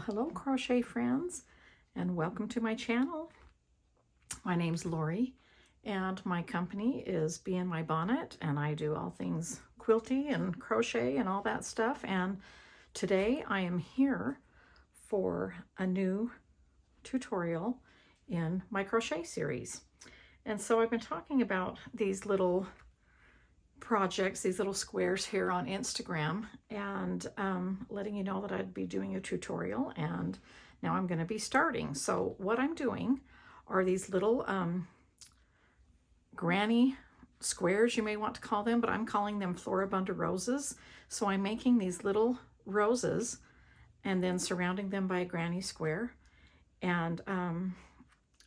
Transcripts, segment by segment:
Well, hello crochet friends, and welcome to my channel. My name's Lori, and my company is Bee in My Bonnet, and I do all things quilty and crochet and all that stuff. And today I am here for a new tutorial in my crochet series. And so I've been talking about these little projects, these little squares here on Instagram, and letting you know that I'd be doing a tutorial, and now I'm going to be starting. So what I'm doing are these little granny squares, you may want to call them, but I'm calling them Floribunda roses. So I'm making these little roses and then surrounding them by a granny square. And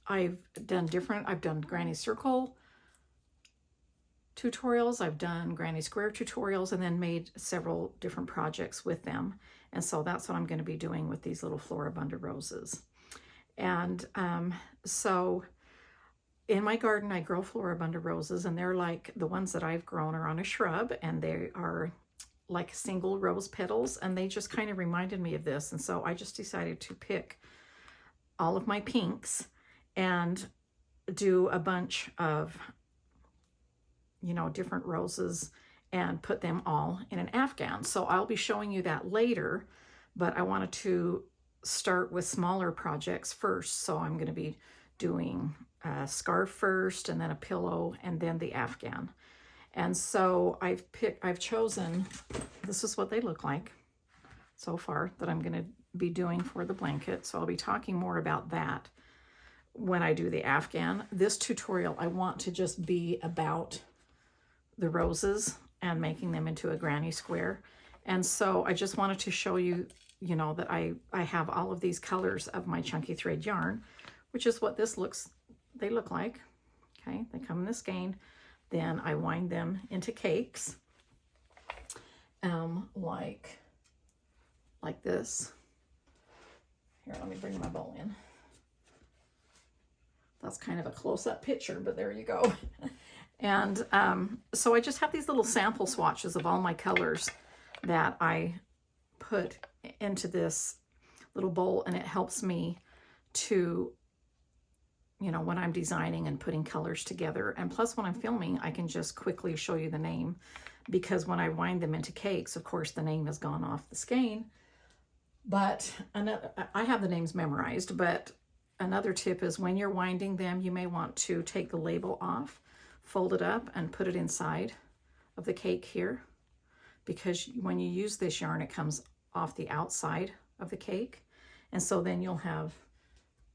I've done granny circle tutorials, I've done granny square tutorials, and then made several different projects with them. And so that's what I'm going to be doing with these little Floribunda roses. And so in my garden I grow Floribunda roses, and they're like the ones that I've grown are on a shrub, and they are like single rose petals, and they just kind of reminded me of this. And so I just decided to pick all of my pinks and do a bunch of different roses and put them all in an afghan. So I'll be showing you that later, but I wanted to start with smaller projects first. So I'm going to be doing a scarf first, and then a pillow, and then the afghan. And so I've chosen, this is what they look like so far that I'm going to be doing for the blanket. So I'll be talking more about that when I do the afghan. This tutorial I want to just be about the roses and making them into a granny square. And so I just wanted to show you, that I have all of these colors of my chunky thread yarn, which is what they look like. Okay, they come in this skein. Then I wind them into cakes, like this. Here, let me bring my bowl in. That's kind of a close-up picture, but there you go. And so I just have these little sample swatches of all my colors that I put into this little bowl, and it helps me to, when I'm designing and putting colors together. And plus, when I'm filming, I can just quickly show you the name, because when I wind them into cakes, of course, the name has gone off the skein. But I have the names memorized, but another tip is when you're winding them, you may want to take the label off, fold it up, and put it inside of the cake here, because when you use this yarn, it comes off the outside of the cake, and so then you'll have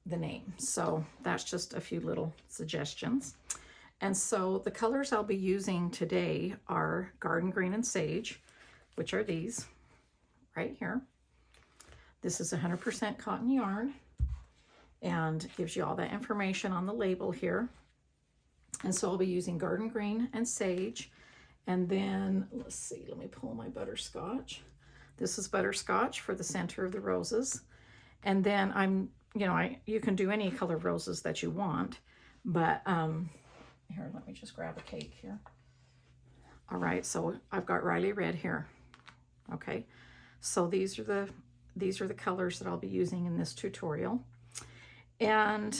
the name. So that's just a few little suggestions. And so the colors I'll be using today are Garden Green and Sage, which are these right here. This is 100% cotton yarn, and gives you all that information on the label here. And so I'll be using Garden Green and Sage. And then, let's see, let me pull my butterscotch. This is butterscotch for the center of the roses. And then you can do any color roses that you want, but here, let me just grab a cake here. All right, so I've got Riley Red here. Okay, so these are the colors that I'll be using in this tutorial. And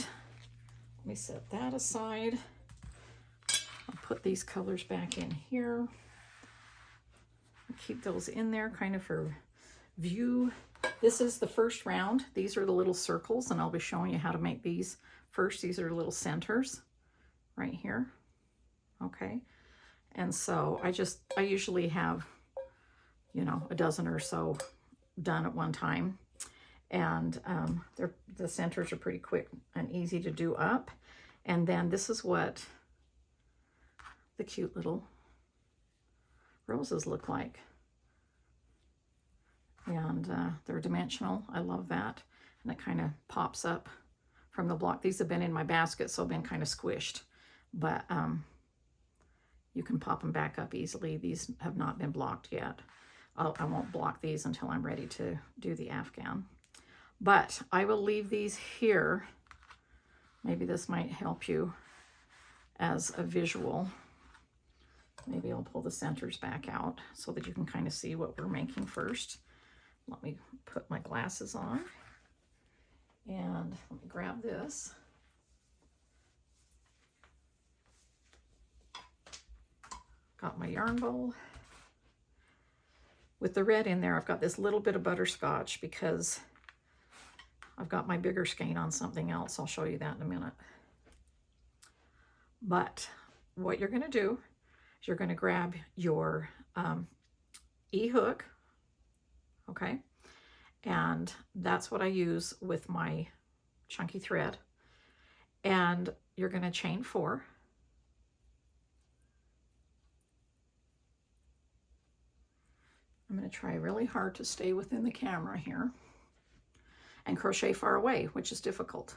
let me set that aside. I'll put these colors back in here. Keep those in there kind of for view. This is the first round. These are the little circles, and I'll be showing you how to make these first. These are little centers right here. Okay. And so I usually have, a dozen or so done at one time. And the centers are pretty quick and easy to do up. And then this is what the cute little roses look like. And they're dimensional. I love that. And it kind of pops up from the block. These have been in my basket, so I've been kind of squished. But you can pop them back up easily. These have not been blocked yet. I won't block these until I'm ready to do the afghan. But I will leave these here. Maybe this might help you as a visual. Maybe I'll pull the centers back out so that you can kind of see what we're making first. Let me put my glasses on. And let me grab this. Got my yarn bowl. With the red in there, I've got this little bit of butterscotch because I've got my bigger skein on something else. I'll show you that in a minute. But what you're going to do is you're going to grab your E-hook, okay? And that's what I use with my chunky thread. And you're going to chain 4. I'm going to try really hard to stay within the camera here and crochet far away, which is difficult.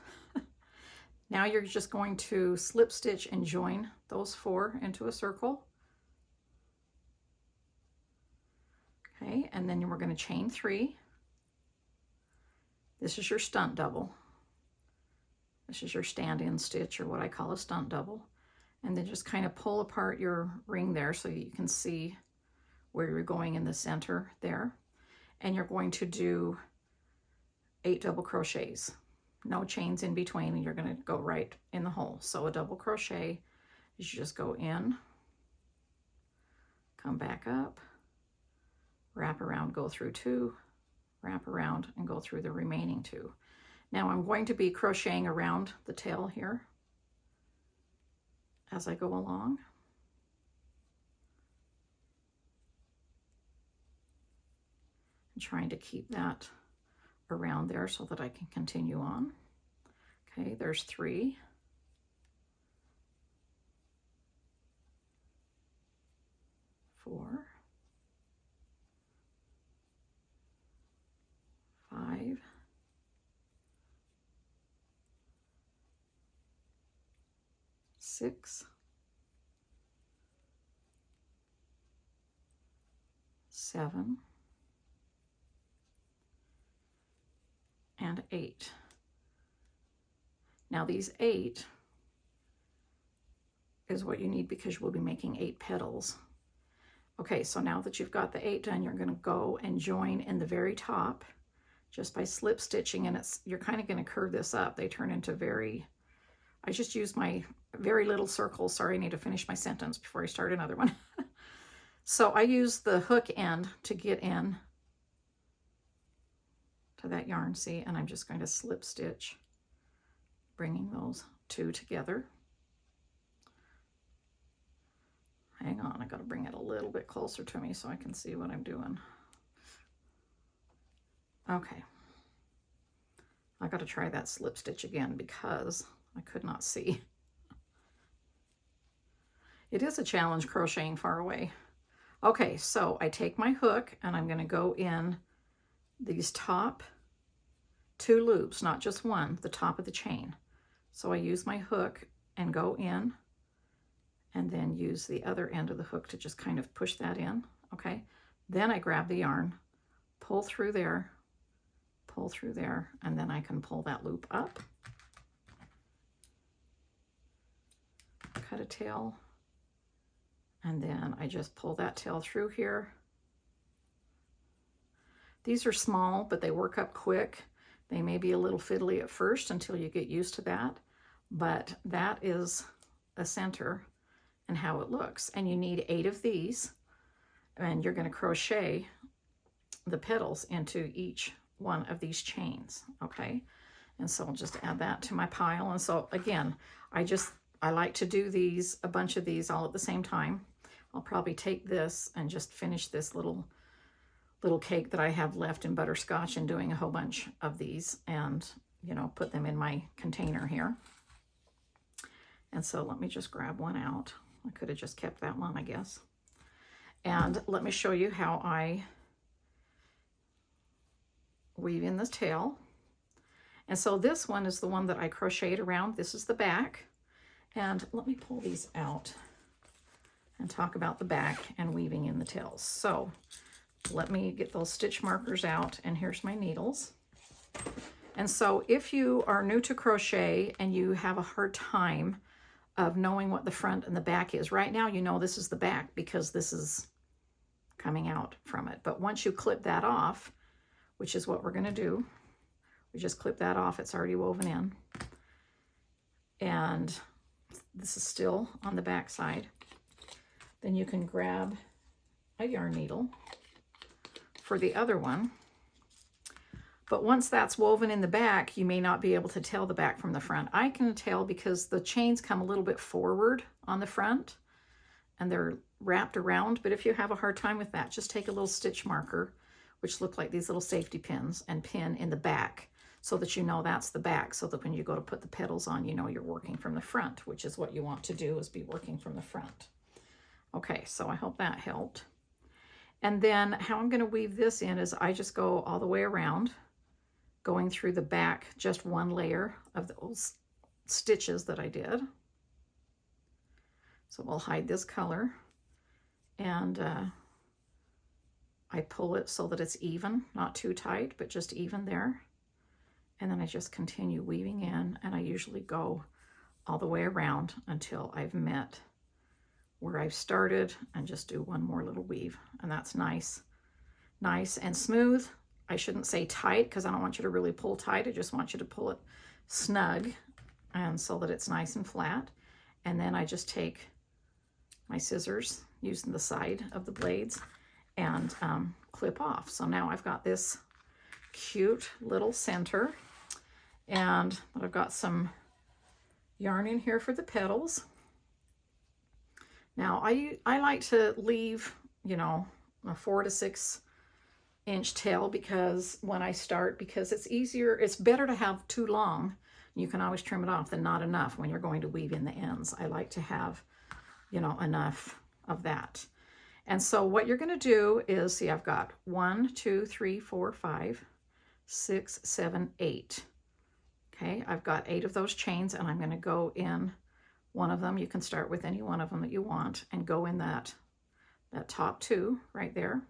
Now you're just going to slip stitch and join those 4 into a circle. Okay, and then we're going to chain 3. This is your stunt double. This is your stand-in stitch, or what I call a stunt double. And then just kind of pull apart your ring there so you can see where you're going in the center there. And you're going to do 8 double crochets. No chains in between, and you're going to go right in the hole. So a double crochet is you just go in, come back up, wrap around, go through 2, wrap around, and go through the remaining 2. Now I'm going to be crocheting around the tail here as I go along. I'm trying to keep that around there so that I can continue on. Okay, there's 3. 4. 5. 6. 7. And 8. Now these 8 is what you need because we'll be making 8 petals. Okay, so now that you've got the 8 done, you're going to go and join in the very top just by slip stitching, and you're kind of going to curve this up. They turn into I just used my very little circles. Sorry, I need to finish my sentence before I start another one. So I use the hook end to get in to that yarn, see, and I'm just going to slip stitch, bringing those 2 together. Hang on, I got to bring it a little bit closer to me so I can see what I'm doing. Okay, I got to try that slip stitch again because I could not see. It is a challenge crocheting far away. Okay, so I take my hook and I'm going to go in these top 2 loops, not just one, the top of the chain. So I use my hook and go in, and then use the other end of the hook to just kind of push that in, okay? Then I grab the yarn, pull through there, and then I can pull that loop up, cut a tail, and then I just pull that tail through here. These are small, but they work up quick. They may be a little fiddly at first until you get used to that, but that is a center and how it looks. And you need 8 of these, and you're going to crochet the petals into each one of these chains, okay? And so I'll just add that to my pile. And so again, I like to do these, a bunch of these all at the same time. I'll probably take this and just finish this little cake that I have left in butterscotch and doing a whole bunch of these and, you know, put them in my container here. And so let me just grab one out. I could have just kept that one, I guess. And let me show you how I weave in the tail. And so this one is the one that I crocheted around. This is the back. And let me pull these out and talk about the back and weaving in the tails. So let me get those stitch markers out, and here's my needles. And so if you are new to crochet and you have a hard time of knowing what the front and the back is, right now you know this is the back because this is coming out from it. But once you clip that off, which is what we're going to do, We just clip that off. It's already woven in. And this is still on the back side. Then you can grab a yarn needle for the other one. But once that's woven in the back, you may not be able to tell the back from the front. I can tell because the chains come a little bit forward on the front and they're wrapped around. But if you have a hard time with that, just take a little stitch marker, which look like these little safety pins, and pin in the back so that you know that's the back, so that when you go to put the petals on, you know you're working from the front, which is what you want to do, is be working from the front. Okay, so I hope that helped. And then how I'm going to weave this in is I just go all the way around, going through the back, just one layer of those stitches that I did. So we'll hide this color, and I pull it so that it's even, not too tight, but just even there. And then I just continue weaving in, and I usually go all the way around until I've met where I've started, and just do one more little weave. And that's nice and smooth. I shouldn't say tight because I don't want you to really pull tight. I just want you to pull it snug, and so that it's nice and flat. And then I just take my scissors using the side of the blades and clip off. So now I've got this cute little center, and I've got some yarn in here for the petals. Now I like to leave, you know, a 4 to 6 inch tail, because when I start, because it's easier, it's better to have too long. You can always trim it off than not enough when you're going to weave in the ends. I like to have, you know, enough of that. And so what you're going to do is, see, I've got 1, 2, 3, 4, 5, 6, 7, 8. Okay, I've got 8 of those chains, and I'm going to go in one of them. You can start with any one of them that you want and go in that top 2 right there.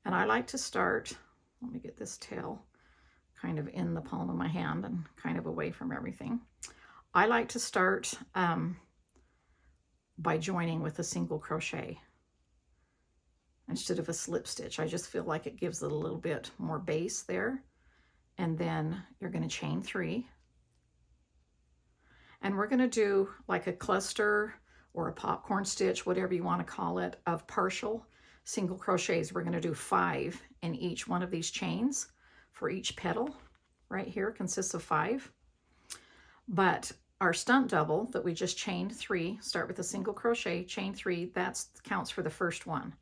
And I like to start, let me get this tail kind of in the palm of my hand and kind of away from everything. I like to start by joining with a single crochet instead of a slip stitch. I just feel like it gives it a little bit more base there. And then you're going to chain 3. And we're going to do like a cluster or a popcorn stitch, whatever you want to call it, of partial single crochets. We're going to do 5 in each one of these chains for each petal. Right here consists of 5. But our stunt double that we just chained 3, start with a single crochet, chain 3, that counts for the first one.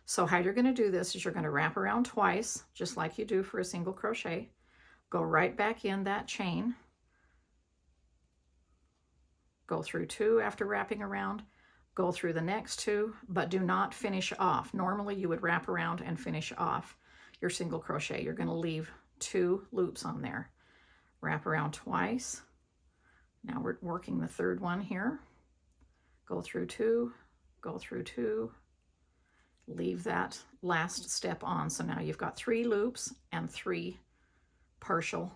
So how you're going to do this is you're going to wrap around twice, just like you do for a single crochet. Go right back in that chain. Go through 2 after wrapping around. Go through the next 2, but do not finish off. Normally you would wrap around and finish off your single crochet. You're going to leave 2 loops on there. Wrap around twice. Now we're working the 3rd one here. Go through 2, go through 2, leave that last step on. So now you've got 3 loops and 3 partial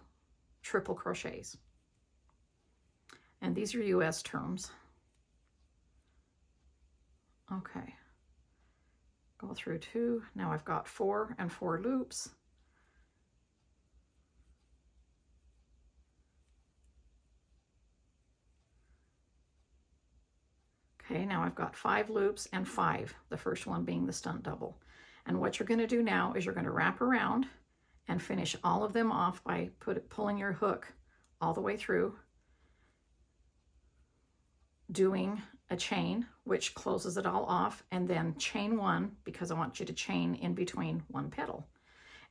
triple crochets. And these are US terms. Okay, go through 2. Now I've got 4 and 4 loops. Okay, now I've got 5 loops and 5, the first one being the stunt double. And what you're going to do now is you're going to wrap around and finish all of them off by pulling your hook all the way through, doing a chain, which closes it all off, and then chain 1, because I want you to chain in between 1 petal.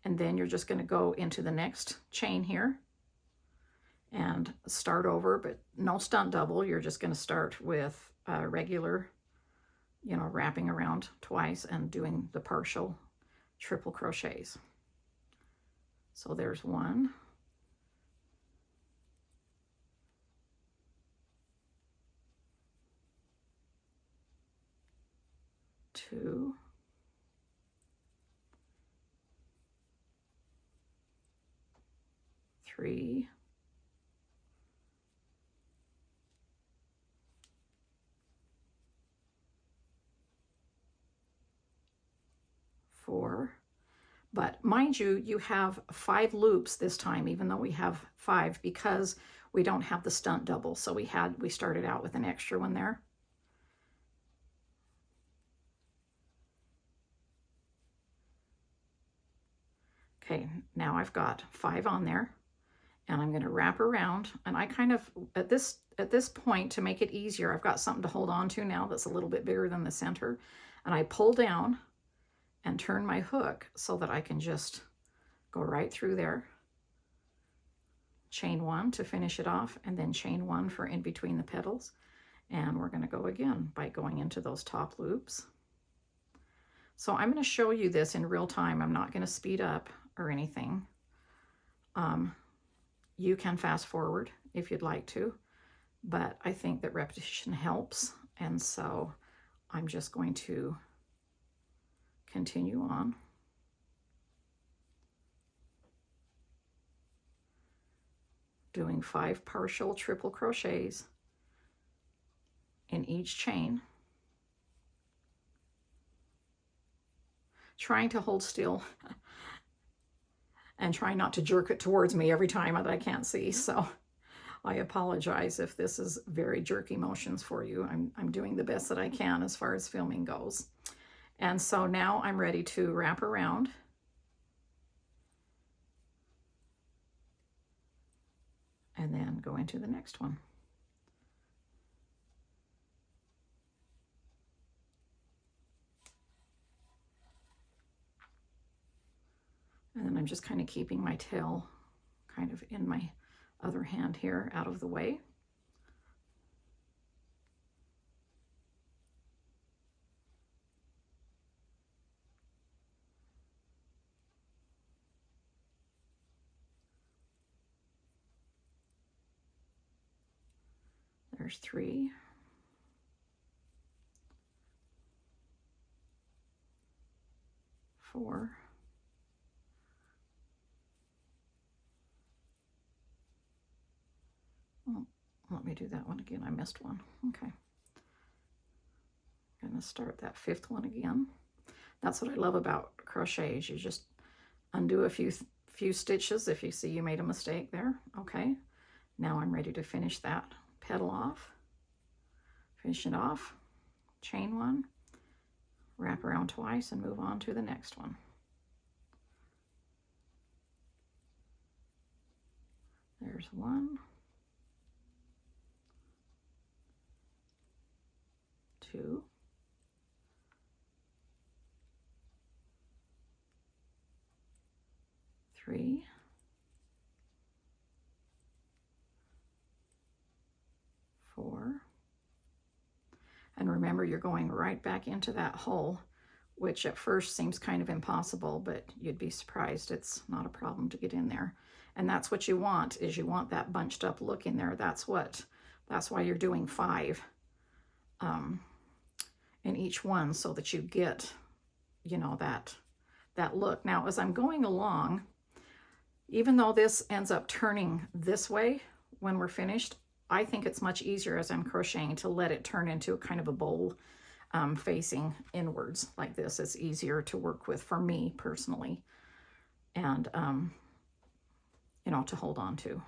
And then you're just going to go into the next chain here and start over, but no stunt double. You're just going to start with a regular, you know, wrapping around twice and doing the partial triple crochets. So there's 1. 2, 3, 4. But mind you, you have 5 loops this time, even though we have 5, because we don't have the stunt double. So we started out with an extra one there. Okay, now I've got 5 on there, and I'm going to wrap around, and I kind of, at this point, to make it easier, I've got something to hold on to now that's a little bit bigger than the center, and I pull down and turn my hook so that I can just go right through there, chain 1 to finish it off, and then chain 1 for in between the petals. And we're going to go again by going into those top loops. So I'm going to show you this in real time. I'm not going to speed up or anything. You can fast forward if you'd like to, but I think that repetition helps, and so I'm just going to continue on. Doing 5 partial triple crochets in each chain. Trying to hold still and trying not to jerk it towards me every time that I can't see. So I apologize if this is very jerky motions for you. I'm doing the best that I can as far as filming goes. And so now I'm ready to wrap around. And then go into the next one. And then I'm just kind of keeping my tail kind of in my other hand here out of the way. There's 3. 4. 'Oh, let me do that one again. I missed one. Okay. I'm going to start that 5th one again. That's what I love about crochet, is you just undo a few stitches if you see you made a mistake there. Okay. Now I'm ready to finish that petal off. Finish it off. Chain 1. Wrap around twice and move on to the next one. There's 1. 2. 3. 4. And remember, you're going right back into that hole, which at first seems kind of impossible, but you'd be surprised. It's not a problem to get in there. And that's what you want, is you want that bunched up look in there. That's why you're doing 5 in each one, so that you get, you know, that look. Now, as I'm going along, even though this ends up turning this way when we're finished, I think it's much easier as I'm crocheting to let it turn into a kind of a bowl facing inwards like this. It's easier to work with for me personally, and you know, to hold on to.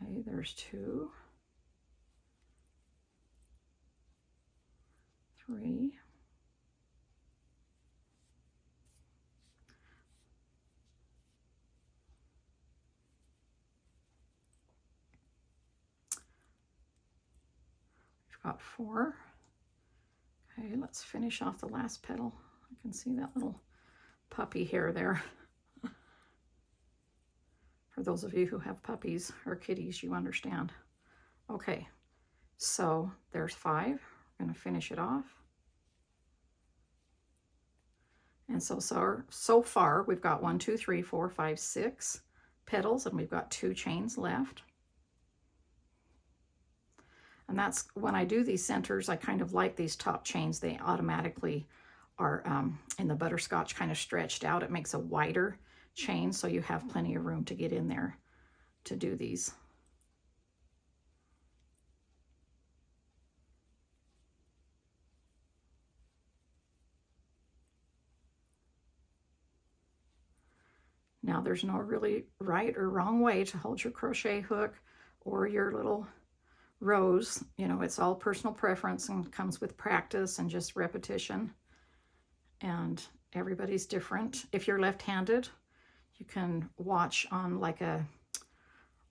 Okay, there's 2, 3, 4. Okay, let's finish off the last petal. I can see that little puppy hair there. For those of you who have puppies or kitties, you understand. Okay, so there's 5. We're going to finish it off. And so far we've got 1, 2, 3, 4, 5, 6 petals, and we've got 2 chains left. And that's when I do these centers, I kind of like these top chains. They automatically are in the butterscotch kind of stretched out. It makes a wider chain, so you have plenty of room to get in there to do these. Now there's no really right or wrong way to hold your crochet hook or your little rose. You know, it's all personal preference and comes with practice and just repetition. And everybody's different. If you're left-handed, you can watch on like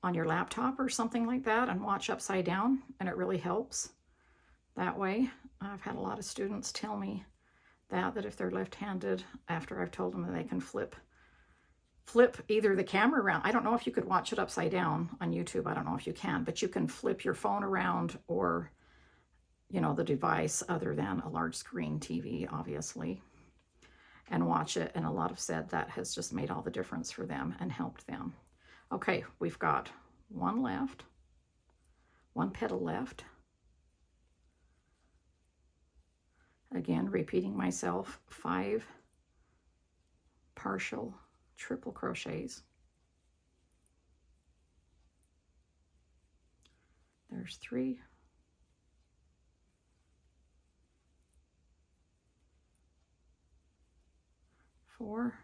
on your laptop or something like that and watch upside down, and it really helps that way. I've had a lot of students tell me that if they're left-handed, after I've told them that they can flip either the camera around. I don't know if you could watch it upside down on YouTube. I don't know if you can, but you can flip your phone around, or, you know, the device other than a large screen TV, obviously, and watch it. And a lot have said that has just made all the difference for them and helped them. Okay, we've got one left, one petal left. Again, repeating myself, 5 partial triple crochets. There's 3. 4.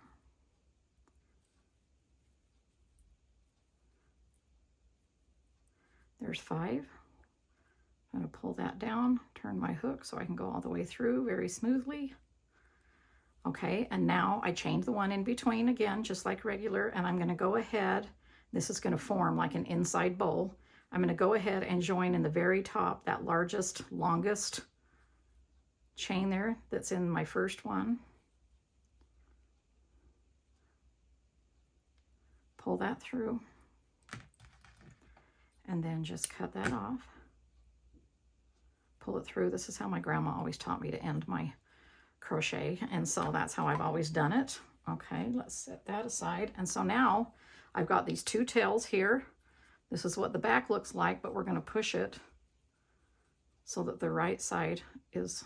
There's 5. I'm going to pull that down, turn my hook so I can go all the way through very smoothly. Okay, and now I chained the one in between again, just like regular, and I'm going to go ahead. This is going to form like an inside bowl. I'm going to go ahead and join in the very top, that largest, longest chain there that's in my first one. Pull that through, and then just cut that off. Pull it through. This is how my grandma always taught me to end my crochet, and so that's how I've always done it. Okay, let's set that aside. And so now I've got these 2 tails here. This is what the back looks like, but we're going to push it so that the right side is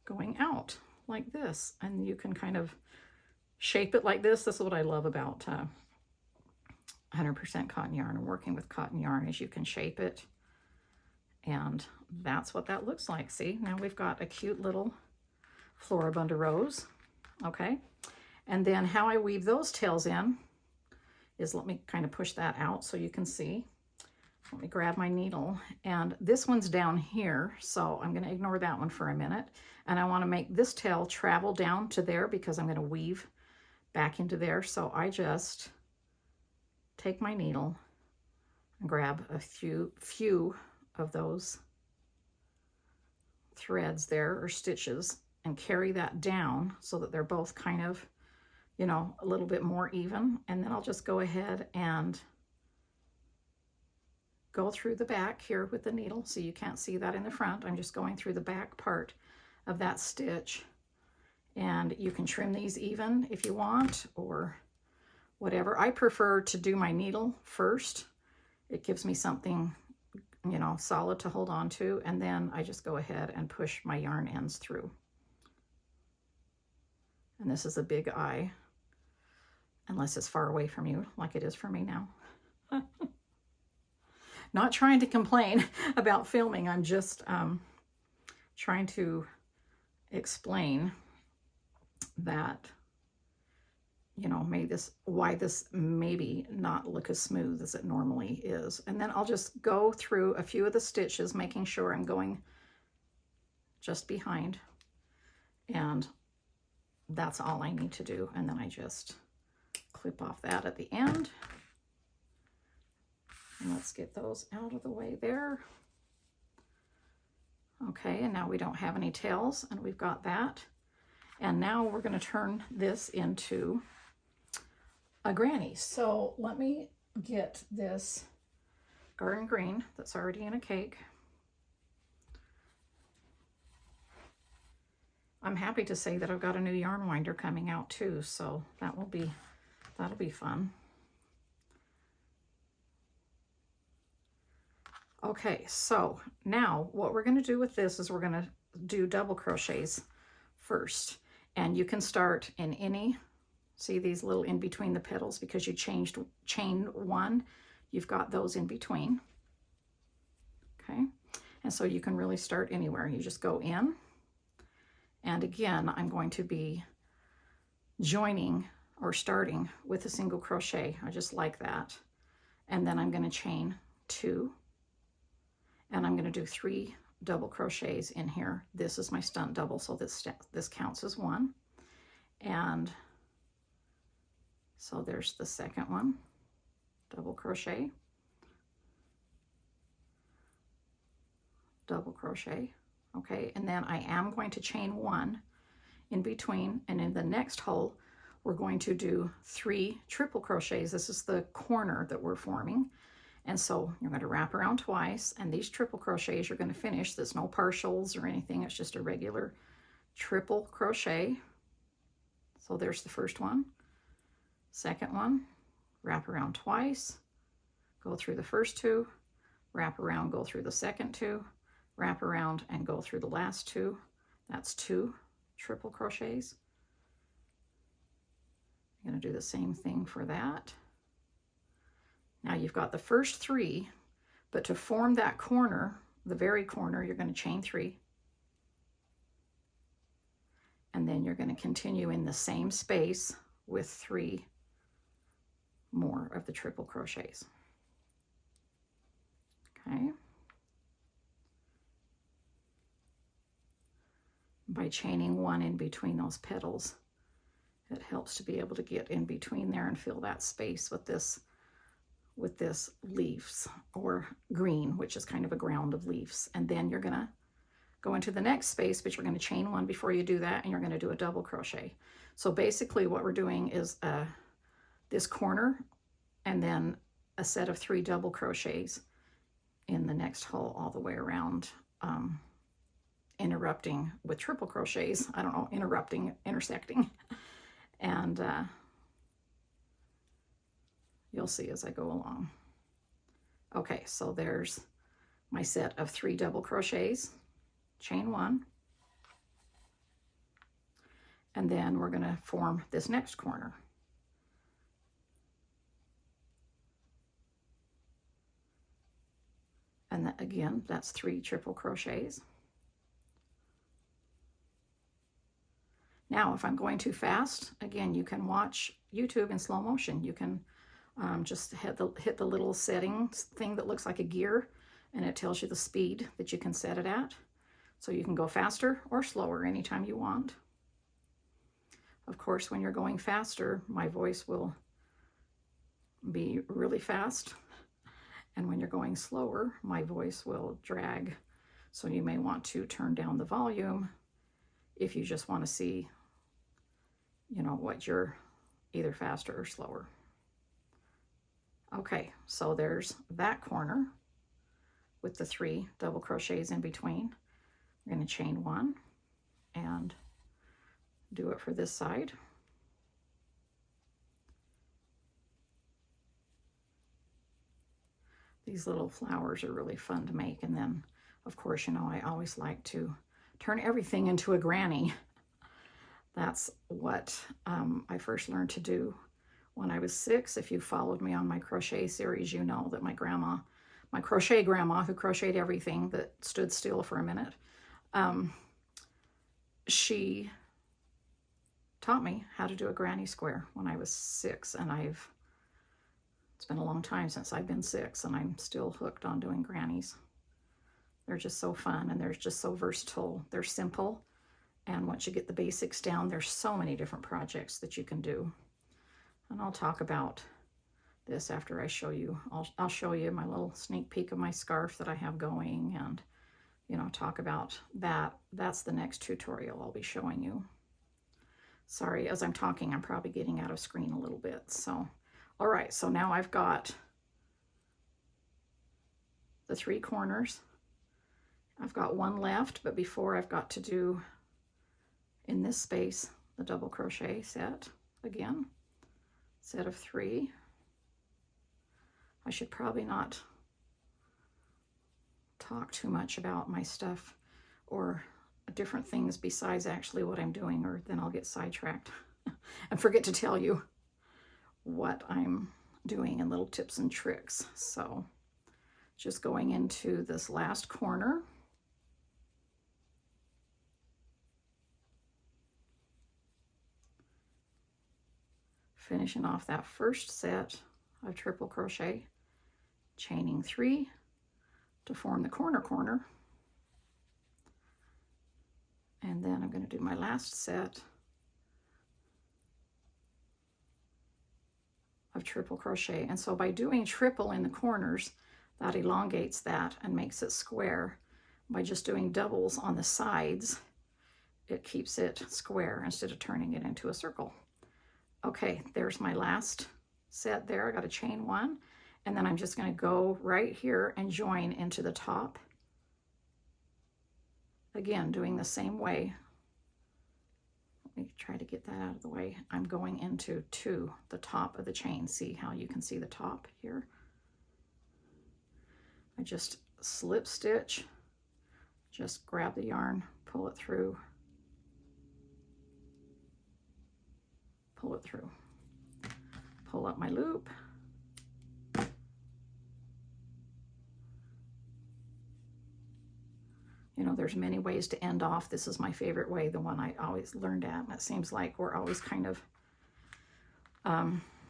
going out like this, and you can kind of shape it like this. This is what I love about 100% cotton yarn and working with cotton yarn, is you can shape it, and that's what that looks like. See, now we've got a cute little Floribunda rose. Okay, and then how I weave those tails in is, let me kind of push that out so you can see. Let me grab my needle, and this one's down here, so I'm going to ignore that one for a minute, and I want to make this tail travel down to there because I'm going to weave back into there. So I just take my needle and grab a few of those threads there, or stitches, and carry that down so that they're both kind of, you know, a little bit more even. And then I'll just go ahead and go through the back here with the needle. So you can't see that in the front. I'm just going through the back part of that stitch. And you can trim these even if you want, or whatever. I prefer to do my needle first. It gives me something, you know, solid to hold on to, and then I just go ahead and push my yarn ends through. And this is a big eye, unless it's far away from you, like it is for me now. Not trying to complain about filming, I'm just trying to explain that, you know, why this maybe not look as smooth as it normally is. And then I'll just go through a few of the stitches, making sure I'm going just behind, and that's all I need to do. And then I just clip off that at the end. And let's get those out of the way there. Okay, and now we don't have any tails, and we've got that. And now we're going to turn this into a granny. So let me get this garden green that's already in a cake. I'm happy to say that I've got a new yarn winder coming out too, so that'll be fun. Okay, so now what we're going to do with this is we're going to do double crochets first. And you can start in any, see these little in between the petals, because you chain one, you've got those in between. Okay, and so you can really start anywhere. You just go in, and again, I'm going to be joining or starting with a single crochet. I just like that. And then I'm going to chain 2, and I'm going to do 3 double crochets in here. This is my stunt double, so this counts as 1. And so there's the second one, double crochet, double crochet. Okay, and then I am going to chain 1 in between, and in the next hole we're going to do 3 triple crochets. This is the corner that we're forming, and so you're going to wrap around twice, and these triple crochets you're going to finish. There's no partials or anything, it's just a regular triple crochet. So there's the first one. Second one, wrap around twice, go through the first 2, wrap around, go through the second 2, wrap around and go through the last 2. That's 2 triple crochets. I'm going to do the same thing for that. Now you've got the first 3, but to form that corner, the very corner, you're going to chain 3. And then you're going to continue in the same space with 3 more of the triple crochets. Okay. By chaining 1 in between those petals, it helps to be able to get in between there and fill that space with this leaves, or green, which is kind of a ground of leaves. And then you're gonna go into the next space, but you're gonna chain 1 before you do that, and you're gonna do a double crochet. So basically what we're doing is this corner, and then a set of 3 double crochets in the next hole all the way around, interrupting with triple crochets. I don't know, intersecting. And you'll see as I go along. Okay, so there's my set of 3 double crochets, chain 1, and then we're going to form this next corner. And that, again, that's 3 triple crochets. Now, if I'm going too fast, again, you can watch YouTube in slow motion. You can just hit the little settings thing that looks like a gear, and it tells you the speed that you can set it at. So you can go faster or slower anytime you want. Of course, when you're going faster, my voice will be really fast. And when you're going slower, my voice will drag. So you may want to turn down the volume if you just want to see, you know, what you're either faster or slower. Okay, so there's that corner with the 3 double crochets in between. We're going to chain 1 and do it for this side. These little flowers are really fun to make, and then of course, you know, I always like to turn everything into a granny. That's what I first learned to do when I was 6. If you followed me on my crochet series, you know that my crochet grandma, who crocheted everything that stood still for a minute, she taught me how to do a granny square when I was 6, and it's been a long time since I've been 6, and I'm still hooked on doing grannies. They're just so fun, and they're just so versatile. They're simple, and once you get the basics down, there's so many different projects that you can do. And I'll talk about this after I show you. I'll show you my little sneak peek of my scarf that I have going, and, you know, talk about that. That's the next tutorial I'll be showing you. Sorry, as I'm talking, I'm probably getting out of screen a little bit. So, all right, so now I've got the 3 corners. I've got 1 left, but before I've got to do, in this space, the double crochet set again, set of 3. I should probably not talk too much about my stuff or different things besides actually what I'm doing, or then I'll get sidetracked and forget to tell you what I'm doing and little tips and tricks. So just going into this last corner. finishing off that first set of triple crochet, chaining 3 to form the corner, and then I'm going to do my last set of triple crochet. And so by doing triple in the corners, that elongates that and makes it square. By just doing doubles on the sides, it keeps it square instead of turning it into a circle. Okay, there's my last set there. I got to chain 1, and then I'm just going to go right here and join into the top. Again, doing the same way. Let me try to get that out of the way. I'm going into the top of the chain. See how you can see the top here? I just slip stitch, just grab the yarn, pull it through, pull it through, pull up my loop, you know, there's many ways to end off. This is my favorite way, the one I always learned at. And it seems like we're always kind of,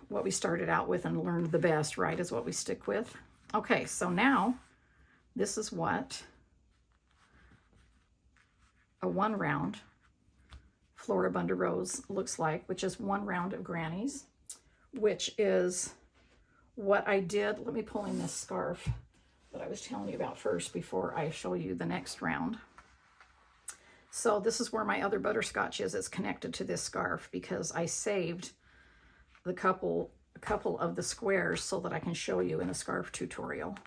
what we started out with and learned the best, right, is what we stick with. Okay, so now this is what a 1 round Floribunda Rose looks like, which is 1 round of grannies, which is what I did. Let me pull in this scarf that I was telling you about first before I show you the next round. So this is where my other butterscotch is. It's connected to this scarf because I saved a couple of the squares so that I can show you in a scarf tutorial.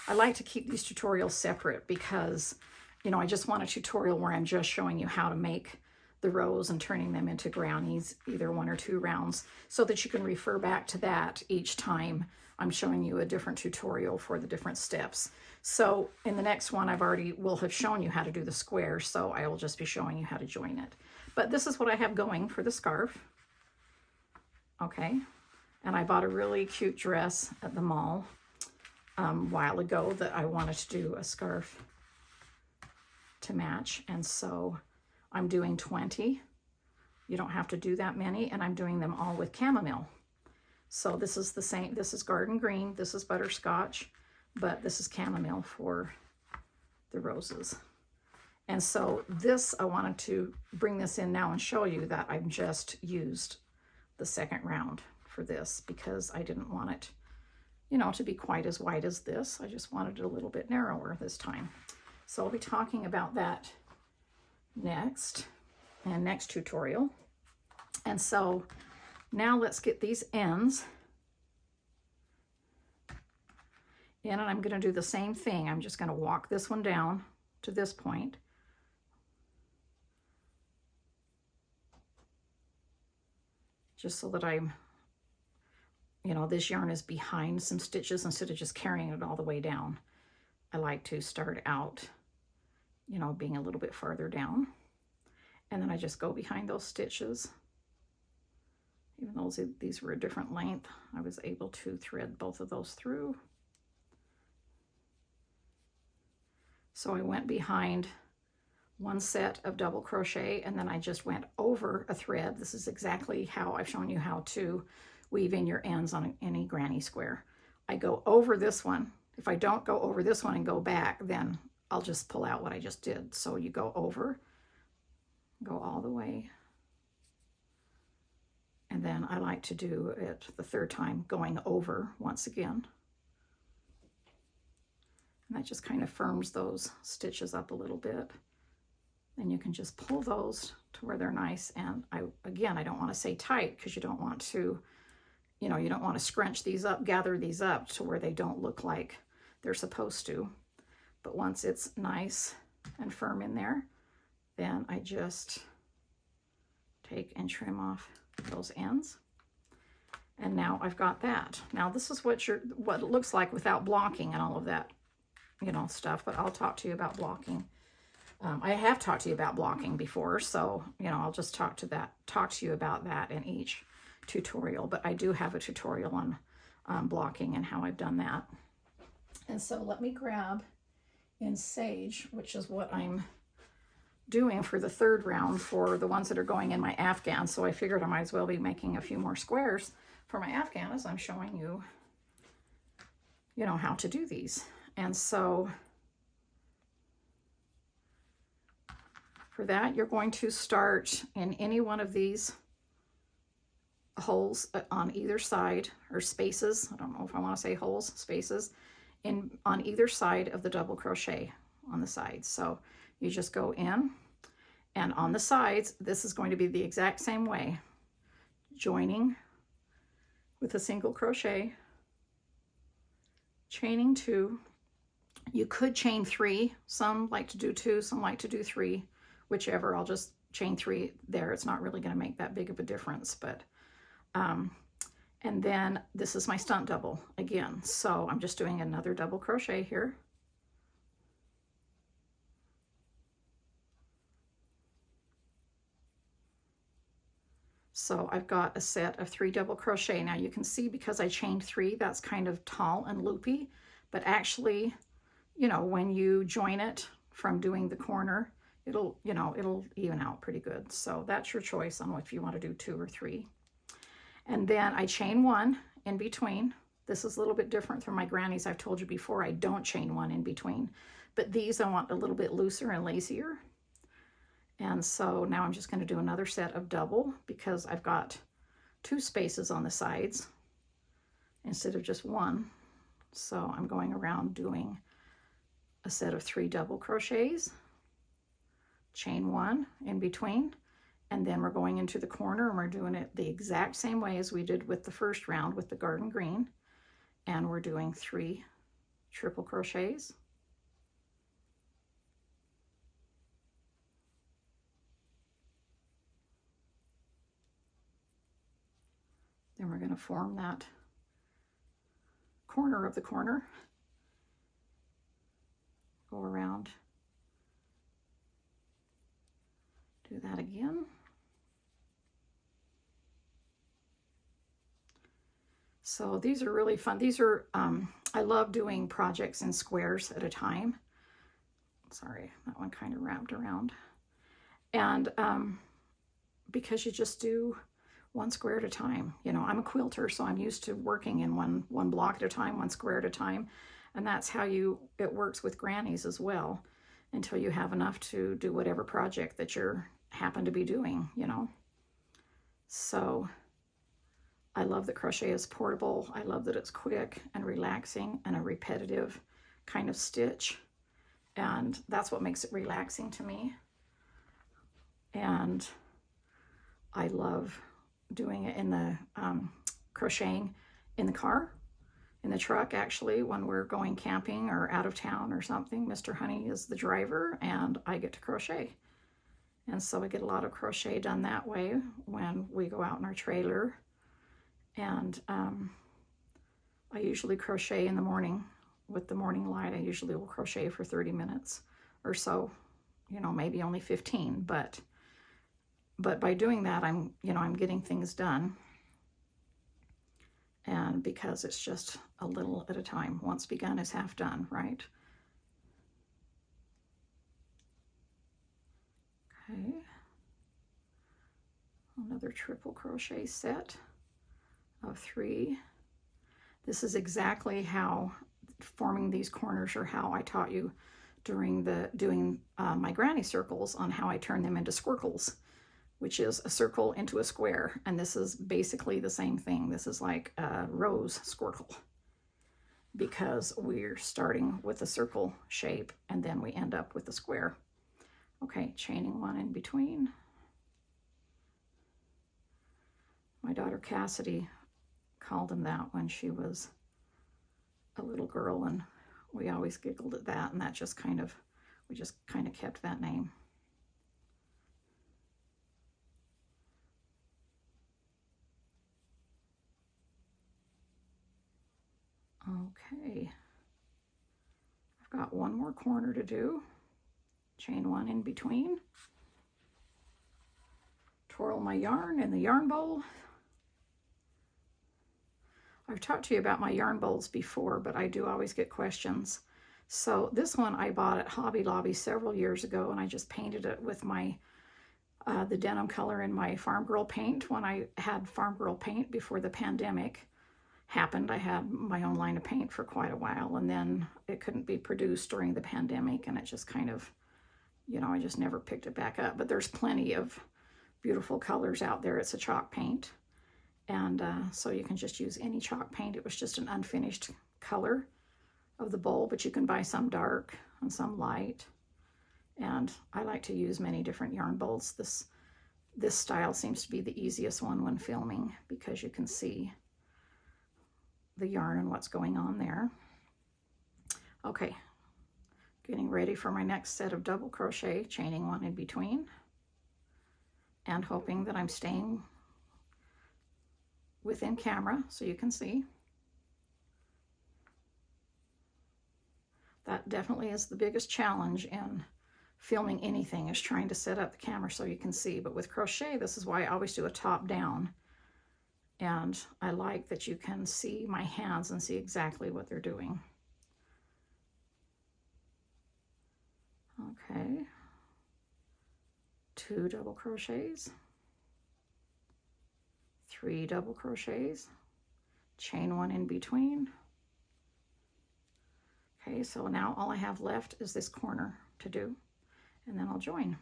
I like to keep these tutorials separate because, you know, I just want a tutorial where I'm just showing you how to make the rows and turning them into grannies, either 1 or 2 rounds, so that you can refer back to that each time I'm showing you a different tutorial for the different steps. So in the next one, will have shown you how to do the square, so I will just be showing you how to join it. But this is what I have going for the scarf. Okay, and I bought a really cute dress at the mall a while ago that I wanted to do a scarf to match, and so I'm doing 20. You don't have to do that many, and I'm doing them all with chamomile. So this is the same, this is garden green, this is butterscotch, but this is chamomile for the roses. And so this, I wanted to bring this in now and show you that I've just used the second round for this because I didn't want it, you know, to be quite as wide as this. I just wanted it a little bit narrower this time. So I'll be talking about that next tutorial. And so now let's get these ends in, and I'm going to do the same thing. I'm just going to walk this one down to this point. Just so that I'm, you know, this yarn is behind some stitches instead of just carrying it all the way down. I like to start out, you know, being a little bit farther down. And then I just go behind those stitches. Even though these were a different length, I was able to thread both of those through. So I went behind 1 set of double crochet, and then I just went over a thread. This is exactly how I've shown you how to weave in your ends on any granny square. I go over this one. If I don't go over this one and go back, then I'll just pull out what I just did. So you go over, go all the way. And then I like to do it the 3rd time, going over once again. And that just kind of firms those stitches up a little bit. And you can just pull those to where they're nice. And again, I don't want to say tight because you don't want to, you know, you don't want to scrunch these up, gather these up to where they don't look like they're supposed to. But once it's nice and firm in there, then I just take and trim off those ends. And now I've got that. Now this is what it looks like without blocking and all of that, you know, stuff. But I'll talk to you about blocking. I have talked to you about blocking before, so you know, I'll just talk to you about that in each tutorial. But I do have a tutorial on blocking and how I've done that. And so let me grab in Sage, which is what I'm doing for the third round for the ones that are going in my afghan. So I figured I might as well be making a few more squares for my afghan as I'm showing you, you know, how to do these. And so for that, you're going to start in any one of these holes on either side, or spaces. I don't know if I want to say holes, spaces, on either side of the double crochet on the sides. So you just go in, and on the sides, this is going to be the exact same way, joining with a single crochet, chaining 2. You could chain 3. Some like to do 2, some like to do 3, whichever. I'll just chain 3 there. It's not really going to make that big of a difference, but and then this is my stunt double again. So I'm just doing another double crochet here. So I've got a set of 3 double crochet. Now you can see, because I chained 3, that's kind of tall and loopy, but actually, you know, when you join it from doing the corner, it'll, you know, it'll even out pretty good. So that's your choice on if you want to do 2 or 3. And then I chain 1 in between. This is a little bit different from my grannies. I've told you before, I don't chain 1 in between, but these I want a little bit looser and lazier. And so now I'm just going to do another set of double, because I've got 2 spaces on the sides instead of just 1. So I'm going around doing a set of 3 double crochets, chain 1 in between, and then we're going into the corner, and we're doing it the exact same way as we did with the first round with the garden green. And we're doing 3 triple crochets. Then we're going to form that corner of the corner. Go around, do that again. So these are really fun. These are, I love doing projects in squares at a time. Sorry, that one kind of wrapped around. And because you just do 1 square at a time. You know, I'm a quilter, so I'm used to working in one block at a time, 1 square at a time. And that's how it works with grannies as well, until you have enough to do whatever project that you're happen to be doing, you know. So I love that crochet is portable. I love that it's quick and relaxing and a repetitive kind of stitch. And that's what makes it relaxing to me. And I love doing it in the crocheting in the car, in the truck, actually, when we're going camping or out of town or something. Mr. Honey is the driver, and I get to crochet. And so I get a lot of crochet done that way when we go out in our trailer. And I usually crochet in the morning. With the morning light, I usually will crochet for 30 minutes or so, you know, maybe only 15, but by doing that, I'm getting things done. And because it's just a little at a time. Once begun is half done, right? Okay. Another triple crochet set of 3. This is exactly how forming these corners, or how I taught you during doing my granny circles, on how I turn them into squircles, which is a circle into a square. And this is basically the same thing. This is like a rose squircle, because we're starting with a circle shape and then we end up with a square. Okay, chaining 1 in between. My daughter Cassidy called them that when she was a little girl, and we always giggled at that, and that just we just kind of kept that name. Okay, I've got 1 more corner to do. Chain 1 in between. Twirl my yarn in the yarn bowl. I've talked to you about my yarn bowls before, but I do always get questions. So this one I bought at Hobby Lobby several years ago, and I just painted it with my the denim color in my Farm Girl paint when I had Farm Girl paint before the pandemic happened. I had my own line of paint for quite a while, and then it couldn't be produced during the pandemic, and it just kind of, you know, I just never picked it back up. But there's plenty of beautiful colors out there. It's a chalk paint, and so you can just use any chalk paint. It was just an unfinished color of the bowl, but you can buy some dark and some light. And I like to use many different yarn bowls. This style seems to be the easiest one when filming because you can see the yarn and what's going on there. Okay, getting ready for my next set of double crochet, chaining one in between, and hoping that I'm staying within camera so you can see. That definitely is the biggest challenge in filming anything, is trying to set up the camera so you can see. But with crochet, this is why I always do a top down. And I like that you can see my hands and see exactly what they're doing. Okay. 2 double crochets, 3 double crochets, chain 1 in between. Okay, so now all I have left is this corner to do, and then I'll join.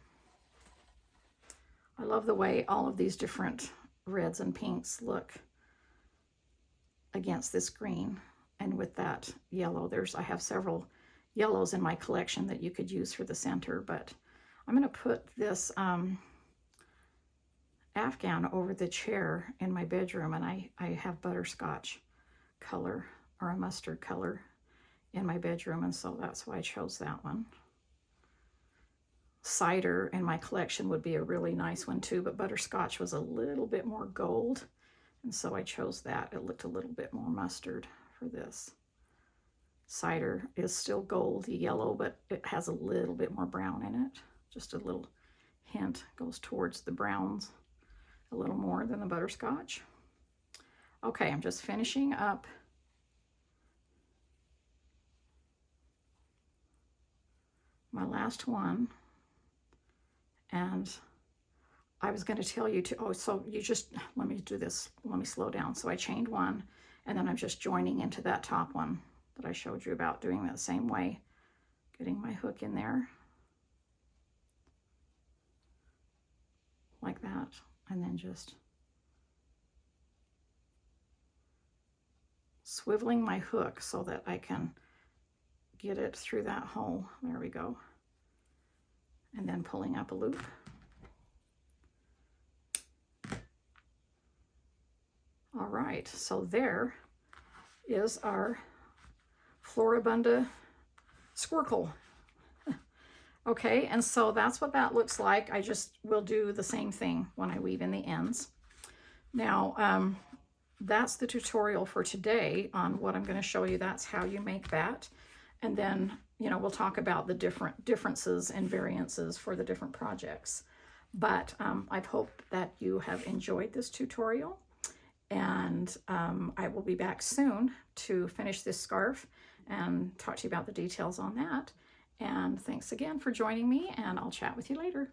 I love the way all of these different reds and pinks look against this green, and with that yellow, I have several yellows in my collection that you could use for the center, but I'm going to put this Afghan over the chair in my bedroom, and I have butterscotch color or a mustard color in my bedroom, and so that's why I chose that one. Cider in my collection would be a really nice one too, but butterscotch was a little bit more gold, and so I chose that. It looked a little bit more mustard for this. Cider is still goldy yellow, but it has a little bit more brown in it. Just a little hint, goes towards the browns a little more than the butterscotch. Okay, I'm just finishing up my last one, and I was going to tell you to, oh, so you just, let me do this, let me slow down. So I chained 1, and then I'm just joining into that top one that I showed you about, doing that same way, getting my hook in there, like that, and then just swiveling my hook so that I can get it through that hole. There we go. And then pulling up a loop. All right, so there is our Floribunda SQUIRCLE. Okay, and so that's what that looks like. I just will do the same thing when I weave in the ends. Now, that's the tutorial for today on what I'm going to show you. That's how you make that. And then, you know, we'll talk about the differences and variances for the different projects. But I hope that you have enjoyed this tutorial. And I will be back soon to finish this scarf and talk to you about the details on that. And thanks again for joining me, and I'll chat with you later.